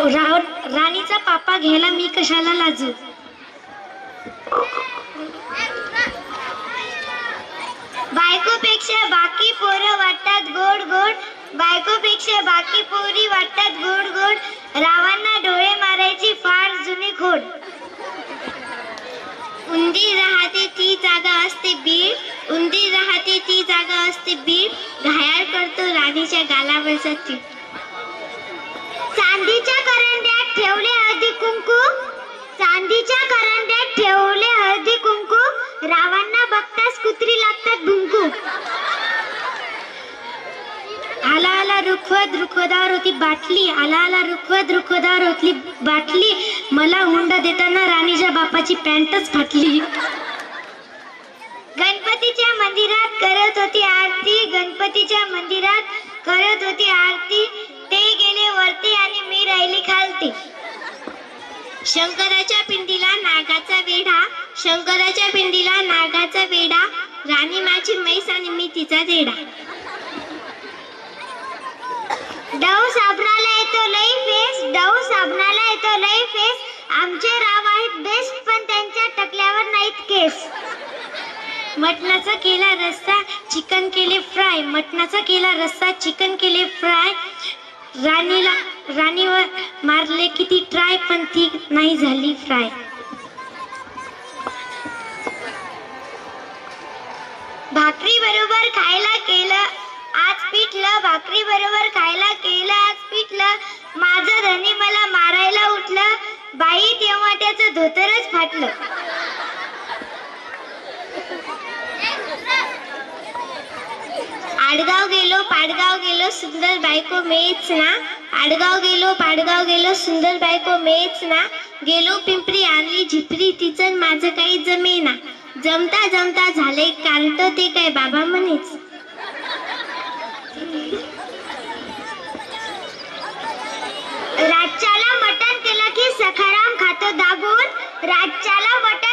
राणीचा पापा घ्यायला मी कशाला लाजू। बायकोपेक्षा बाकी पोरं वाटतात गोड गोड, बायकोपेक्षा बाकी पोरी वाटतात गोड गोड, रावांना डोळे मारायची फार जुनी खोड। उंदी राहते ती जागा असते बीड, उंदी राहते ती जागा असते बीड, घायाळ करतो राणीच्या गालावरचा तीळ। चांदीच्या करंड्यात ठेवले हळदी कुंकू, चांदीच्या करंड्यात ठेवले हळदी कुंकू, रावांना बघताच कुत्री लागतात भुंकू। आला आला रुखवत रुखवतावर होती बाटली, आला आला रुखवत रुखवतावर होती बाटली, मला हुंडा देताना राणीच्या बापाची पॅन्टच फाटली। गणपतीच्या मंदिरात करत होती आरती, गणपतीच्या मंदिरात करत होती आरती, ते गेले वरती आणि मी राहिली खालती। शंकराच्या पिंडीला नागाचा वेढा, शंकराच्या पिंडीला नागाचा वेढा, राणी माझी म्हैस आणि मी तिचा रेडा। डव साबणाला येतो लई फेस, डव साबणाला येतो लई फेस, आमचे राव आहेत बेस्ट पण त्यांच्या टकल्यावर नाहीत केस। मटणाचा केला रस्सा चिकन केले फ्राय, मटणाचा केला रस्सा चिकन केले फ्राय, राणीवर मारले किती ट्राय पण ती नाही झाली फ्राय। भाकरी बरोबर खायला केलं आज पिठलं, भाकरी बरोबर खायला केलं आज पिठलं, माझं धनी मला मारायला उठलं, बाई तेव्हा त्याचं धोतरच फाटलं। आडगाव गेलो पाडगाव गेलो सुंदर बायको मेच ना, आडगाव गेलो पाडगाव गेलो सुंदर बायको मेच ना, गेलो पिंपरी आणली झिपरी तिचं माझं काही जमेना, जमता जमता झाले कार्ट ते काय बाबा म्हणेच। राज्याला मटण केलं की सखाराम खातो दाबून, राज्याला मटण